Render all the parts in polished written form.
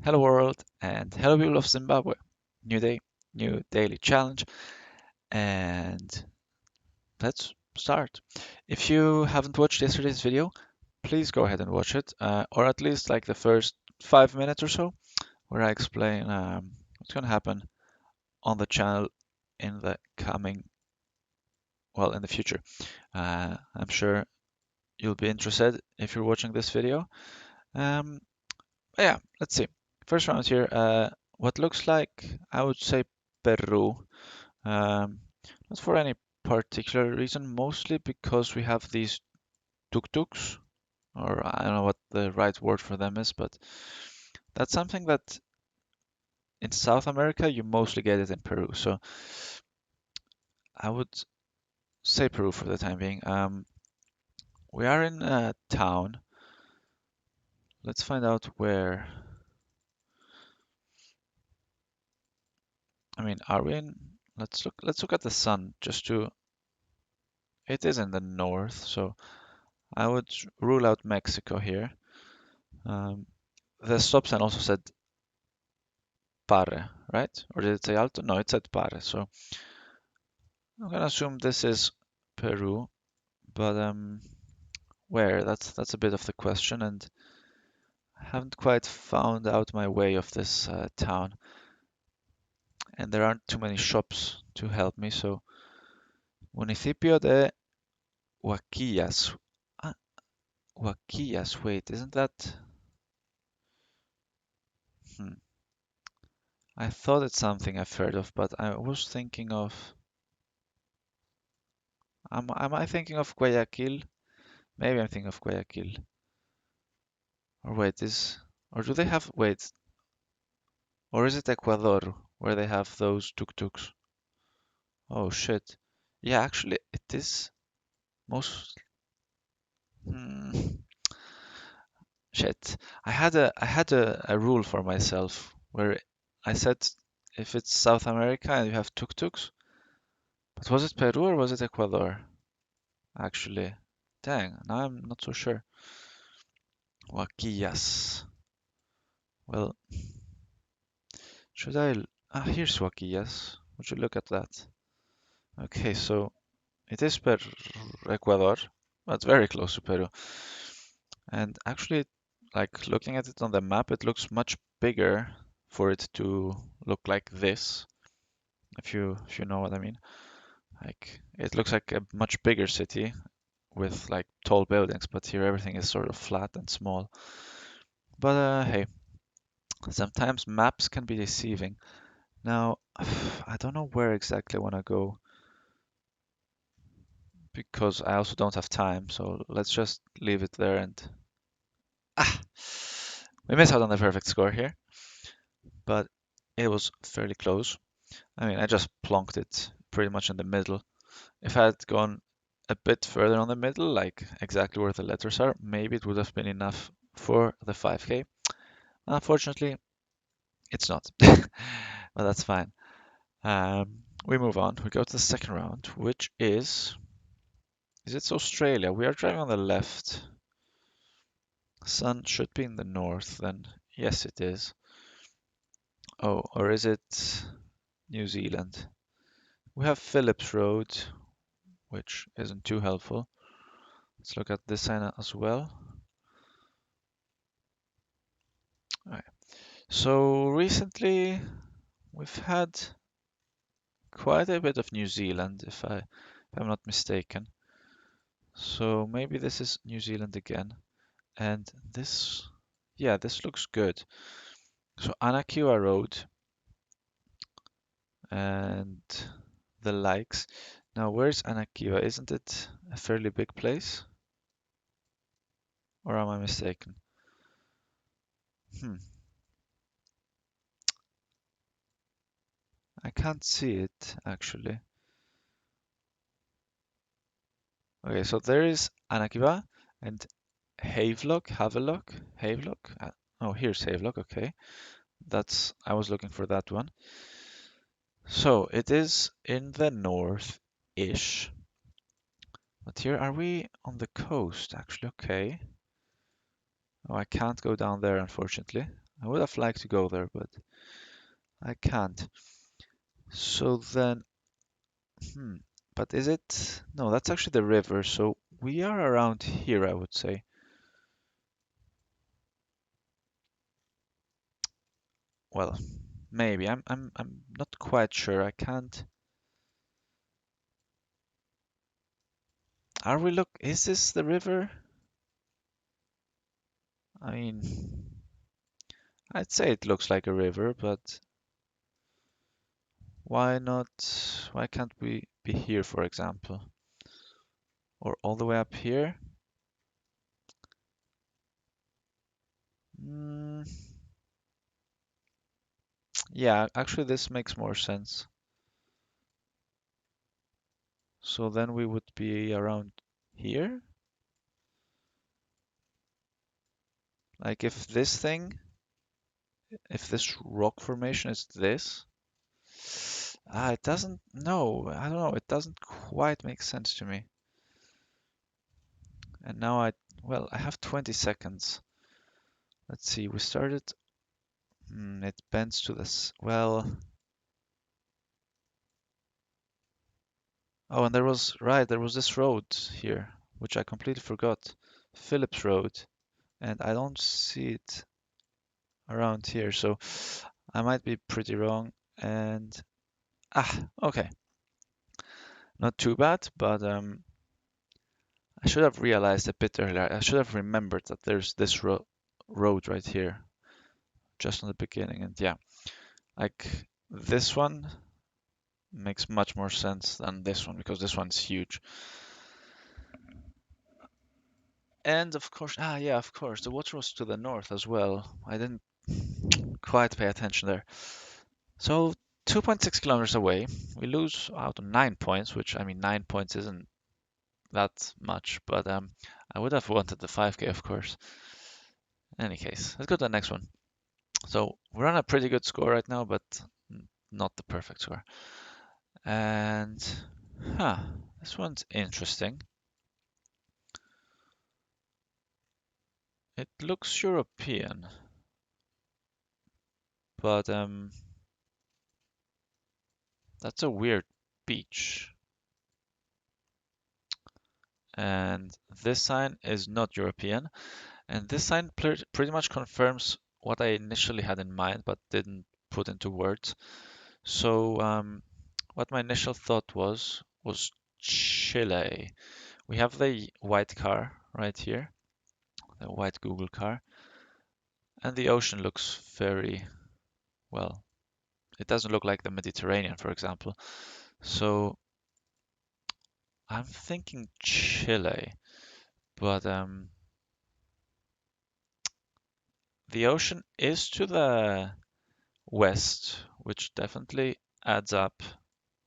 Hello world and hello people of Zimbabwe. New day, new daily challenge, and let's start. If you haven't watched yesterday's video, please go ahead and watch it, or at least like the first 5 minutes or so, where I explain what's going to happen on the channel in the in the future. I'm sure you'll be interested if you're watching this video. Um, but yeah, let's see. First round here, what looks like, I would say Peru. Um, Not for any particular reason, mostly because we have these tuk-tuks, or I don't know what the right word for them is, but that's something that in South America you mostly get it in Peru. So I would say Peru for the time being. We are in a town. Let's find out where. I mean, are we in? Let's look at the sun just to. It is in the north, so I would rule out Mexico here. Um, the stop sign also said Pare, right? Or did it say Alto? No, it said Pare. So I'm gonna assume this is Peru, but where? That's a bit of the question, and I haven't quite found out my way of this town, and there aren't too many shops to help me. So Municipio de Huaquillas. Ah, Huaquillas. Wait, isn't that? Hmm. I thought it's something I've heard of, but I was thinking of. Am I thinking of Guayaquil? Maybe I'm thinking of Guayaquil. Or wait, or do they have, wait, or is it Ecuador where they have those tuk-tuks? Oh shit. Yeah, actually it is most, hmm, shit. I had a rule for myself where I said if it's South America and you have tuk-tuks, but was it Peru or was it Ecuador? Actually, dang, now I'm not so sure. Huaquillas. Well, should I? Ah, here's Huaquillas. Would you look at that? Okay, so it is Ecuador. That's very close to Peru. And actually, like looking at it on the map, it looks much bigger for it to look like this, if you know what I mean. Like it looks like a much bigger city with like tall buildings, but here everything is sort of flat and small. But hey, sometimes maps can be deceiving. Now, I don't know where exactly I want to go because I also don't have time, so let's just leave it there and ah, we missed out on the perfect score here, but it was fairly close. I mean, I just plonked it pretty much in the middle. If I had gone a bit further on the middle, like exactly where the letters are, maybe it would have been enough for the 5K. Unfortunately, it's not, but that's fine. We move on. We go to the second round, which is it Australia? We are driving on the left. Sun should be in the north, then yes, it is. Oh, or is it New Zealand? We have Phillips Road, which isn't too helpful. Let's look at this sign as well. Alright. So recently we've had quite a bit of New Zealand, if I'm not mistaken. So maybe this is New Zealand again. And this, yeah, this looks good. So Anakiwa Road and the likes. Now, where's Anakiwa? Isn't it a fairly big place? Or am I mistaken? Hmm, I can't see it actually. Okay, so there is Anakiwa and Havelock. Oh, here's Havelock. Okay, I was looking for that one. So it is in the north-ish. But here, are we on the coast? Actually, okay. Oh, I can't go down there, unfortunately. I would have liked to go there, but I can't. So then, hmm, but is it? No, that's actually the river. So we are around here, I would say. Well, maybe. I'm not quite sure. I can't. Are we look? Is this the river? I mean, I'd say it looks like a river, but why not? Why can't we be here, for example? Or all the way up here? Mm, yeah, actually, this makes more sense. So then we would be around here. Like if this rock formation is this, it doesn't, no, I don't know, it doesn't quite make sense to me. And now well, I have 20 seconds. Let's see, we started, it bends to this, well, oh, and there was this road here, which I completely forgot. Phillips Road, and I don't see it around here, so I might be pretty wrong. And okay, not too bad, but I should have realized a bit earlier. I should have remembered that there's this road right here, just in the beginning. And yeah, like this one makes much more sense than this one because this one's huge. And of course, yeah, of course, the water was to the north as well. I didn't quite pay attention there. So 2.6 kilometers away, we lose out on 9 points, which I mean, 9 points isn't that much, but I would have wanted the 5K, of course. In any case, let's go to the next one. So we're on a pretty good score right now, but not the perfect score. And, this one's interesting. It looks European, but that's a weird beach. And this sign is not European. And this sign pretty much confirms what I initially had in mind, but didn't put into words. So, what my initial thought was Chile. We have the white car right here, the white Google car, and the ocean looks very, well, it doesn't look like the Mediterranean, for example. So I'm thinking Chile, but the ocean is to the west, which definitely adds up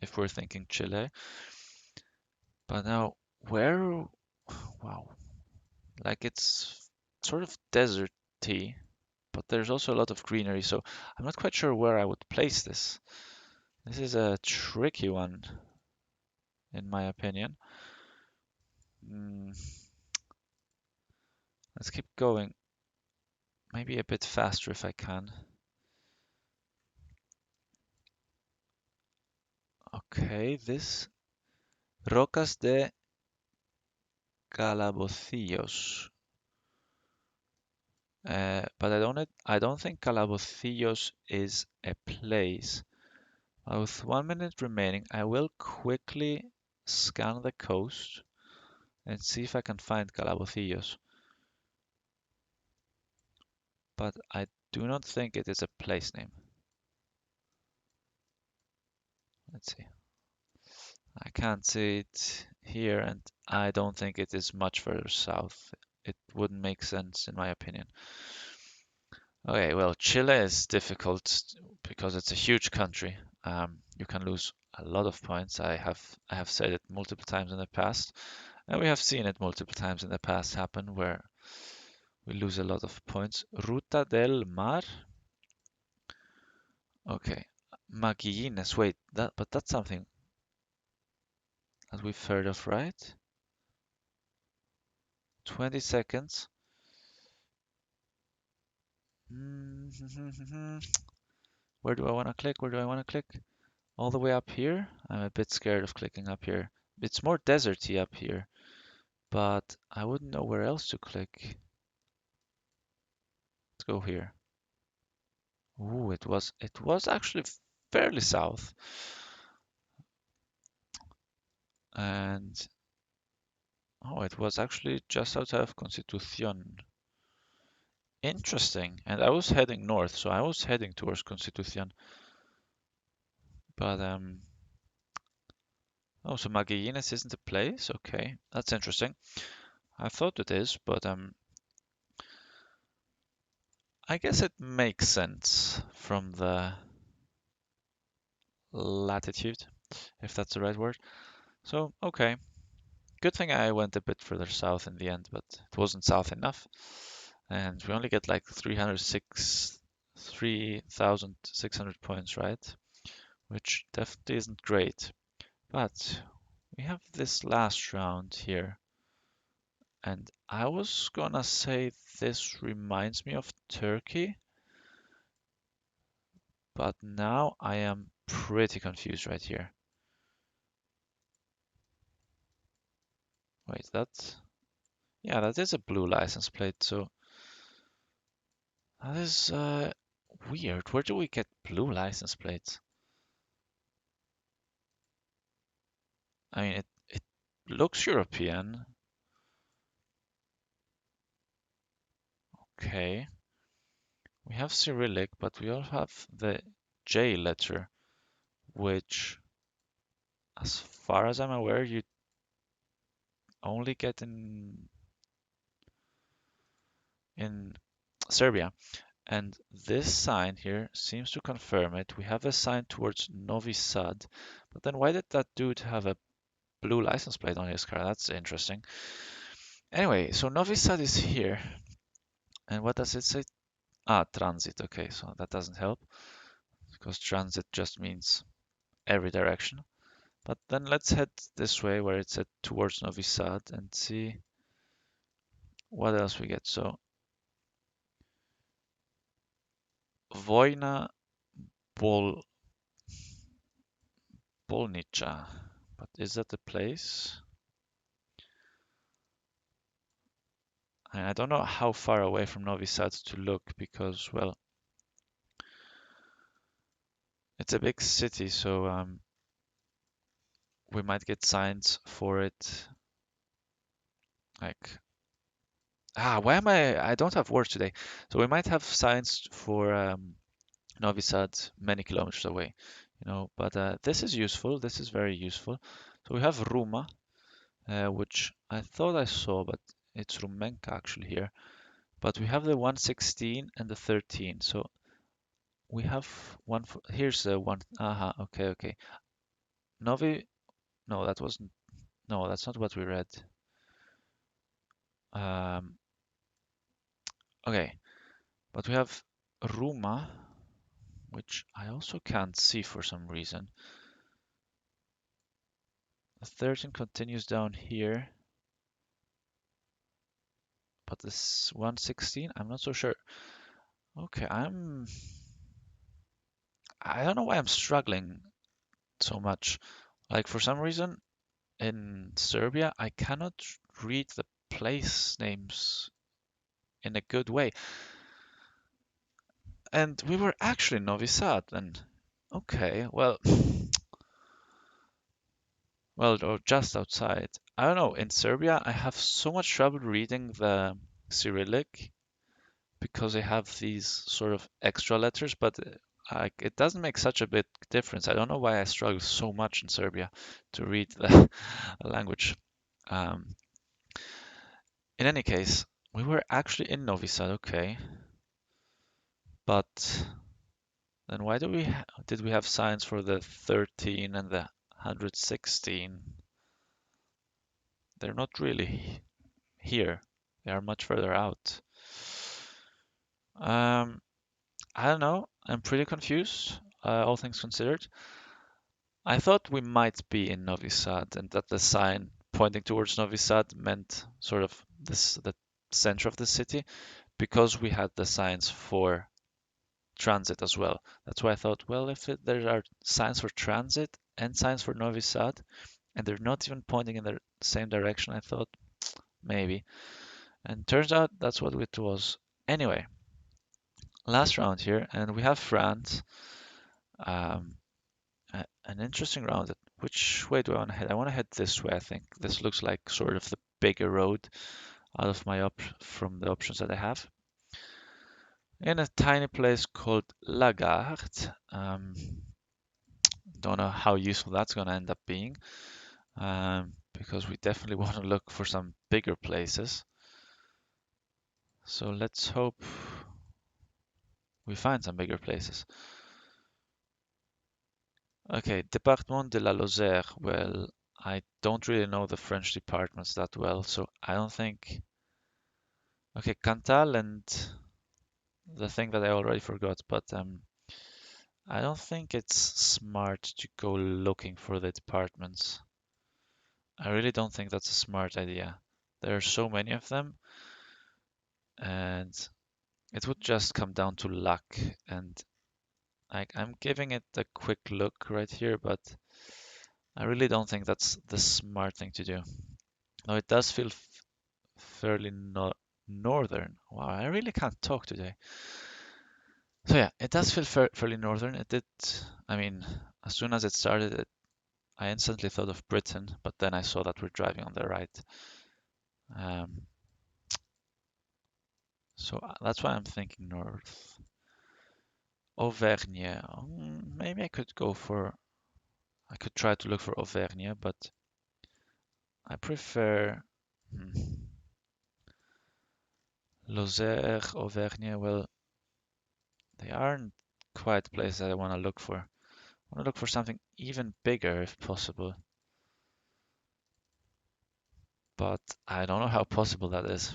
if we're thinking Chile. But now, where, wow, like it's sort of deserty, but there's also a lot of greenery, so I'm not quite sure where I would place this. This is a tricky one, in my opinion. Mm, let's keep going. Maybe a bit faster if I can. Okay, this Rocas de Calabocillos. But I don't think Calabocillos is a place. With 1 minute remaining, I will quickly scan the coast and see if I can find Calabocillos. But I do not think it is a place name. Let's see. I can't see it here, and I don't think it is much further south. It wouldn't make sense in my opinion. Okay, well, Chile is difficult because it's a huge country. You can lose a lot of points. I have said it multiple times in the past, and we have seen it multiple times in the past happen where we lose a lot of points. Ruta del Mar. Okay, Maguillines. Wait, but that's something that we've heard of, right? 20 seconds. Where do I want to click? Where do I want to click? All the way up here? I'm a bit scared of clicking up here. It's more deserty up here, but I wouldn't know where else to click. Let's go here. Ooh, it was actually fairly south. And oh, it was actually just outside of Constitucion. Interesting. And I was heading north, so I was heading towards Constitucion. But oh, so Magallanes isn't a place? Okay, that's interesting. I thought it is, but I guess it makes sense from the latitude, if that's the right word. So, okay. Good thing I went a bit further south in the end, but it wasn't south enough. And we only get like 3,600 points, right? Which definitely isn't great. But we have this last round here. And I was gonna say this reminds me of Turkey, but now I am pretty confused right here. Wait, yeah, that is a blue license plate, so that is weird. Where do we get blue license plates? I mean, it looks European. Okay. We have Cyrillic, but we also have the J letter, which, as far as I'm aware, you only get in Serbia. And this sign here seems to confirm it. We have a sign towards Novi Sad, but then why did that dude have a blue license plate on his car? That's interesting. Anyway, so Novi Sad is here. And what does it say? Ah, transit. Okay, so that doesn't help because transit just means every direction. But then let's head this way where it's at towards Novi Sad and see what else we get. So Vojna Bol Bolnica. But is that the place? And I don't know how far away from Novi Sad to look because, well, it's a big city, so we might get signs for it. Like, why am I don't have words today. So we might have signs for Novi Sad many kilometers away, but this is useful. This is very useful. So we have Ruma, which I thought I saw, but it's Rumenka actually here. But we have the 116 and the 13. So we have one for, here's the one. Aha, okay, okay. Novi, no, that wasn't, no, that's not what we read. Um, okay, but we have Ruma, which I also can't see for some reason. The 13 continues down here, but this 116, I'm not so sure. Okay, I don't know why I'm struggling so much. Like for some reason in Serbia, I cannot read the place names in a good way. And we were actually in Novi Sad, and okay, well, well, or just outside. I don't know. In Serbia, I have so much trouble reading the Cyrillic because they have these sort of extra letters, but it doesn't make such a big difference. I don't know why I struggle so much in Serbia to read the language. Um, in any case, we were actually in Novi Sad, okay, but then why did we have signs for the 13 and the 116? They're not really here. They are much further out. Um, I don't know. I'm pretty confused, all things considered. I thought we might be in Novi Sad and that the sign pointing towards Novi Sad meant sort of the center of the city, because we had the signs for transit as well. That's why I thought, well, if there are signs for transit and signs for Novi Sad, and they're not even pointing in the same direction, I thought maybe. And turns out that's what it was. Anyway, last round here, and we have France. Um, an interesting round. Which way do I want to head? I want to head this way, I think. This looks like sort of the bigger road out of my from the options that I have. In a tiny place called Lagarde. Don't know how useful that's going to end up being, because we definitely want to look for some bigger places. So let's hope we find some bigger places. Okay, Département de la Lozère. Well, I don't really know the French departments that well, so I don't think. Okay, Cantal and the thing that I already forgot, but I don't think it's smart to go looking for the departments. I really don't think that's a smart idea. There are so many of them, and it would just come down to luck. And I'm giving it a quick look right here, but I really don't think that's the smart thing to do. Now it does feel fairly northern. Wow, I really can't talk today. So yeah, it does feel fairly northern. It did. I mean, as soon as it started, I instantly thought of Britain, but then I saw that we're driving on the right. Um, so that's why I'm thinking north. Auvergne. Maybe I could go for. I could try to look for Auvergne, but I prefer. Lozère, Auvergne. Well, they aren't quite places I want to look for. I want to look for something even bigger if possible. But I don't know how possible that is.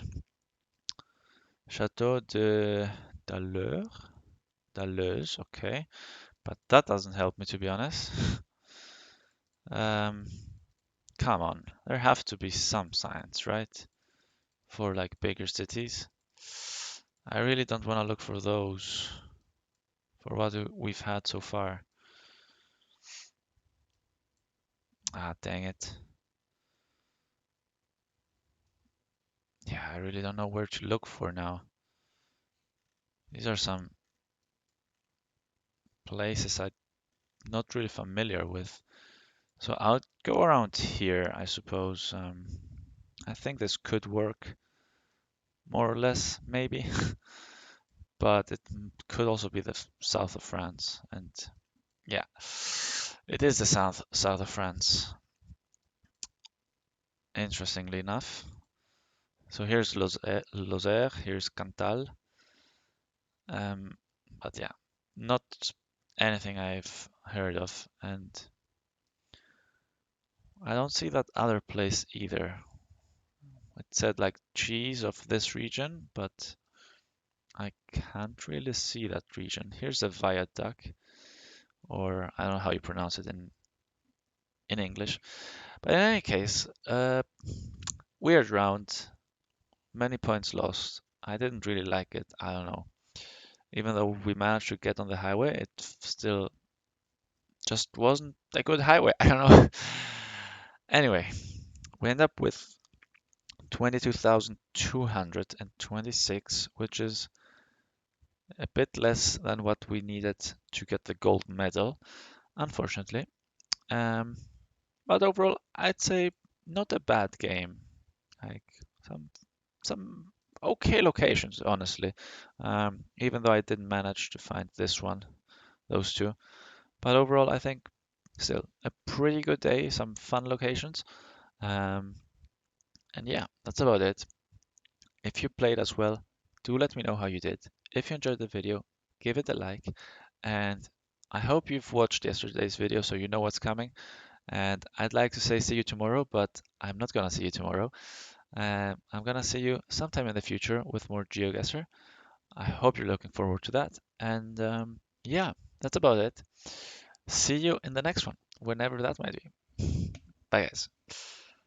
Château de Dalleuse, okay. But that doesn't help me, to be honest. Um, come on, there have to be some signs, right? For like bigger cities. I really don't want to look for those for what we've had so far. Ah, dang it. Yeah, I really don't know where to look for now. These are some places I'm not really familiar with. So I'll go around here, I suppose. I think this could work, more or less, maybe. But it could also be the south of France. And yeah, it is the south of France, interestingly enough. So here's Lozère, here's Cantal. But yeah, not anything I've heard of, and I don't see that other place either. It said like cheese of this region, but I can't really see that region. Here's a viaduct, or I don't know how you pronounce it in English. But in any case, weird round, many points lost. I didn't really like it. I don't know. Even though we managed to get on the highway, it still just wasn't a good highway. I don't know. Anyway, we end up with 22,226, which is a bit less than what we needed to get the gold medal, unfortunately. Um, but overall, I'd say not a bad game. Like some okay locations, honestly. Even though I didn't manage to find this one, those two. But overall, I think still a pretty good day, some fun locations. Um, and yeah, that's about it. If you played as well, do let me know how you did. If you enjoyed the video, give it a like. And I hope you've watched yesterday's video so you know what's coming. And I'd like to say see you tomorrow, but I'm not gonna see you tomorrow. I'm gonna see you sometime in the future with more GeoGuessr. I hope you're looking forward to that. And yeah, that's about it. See you in the next one, whenever that might be. Bye, guys.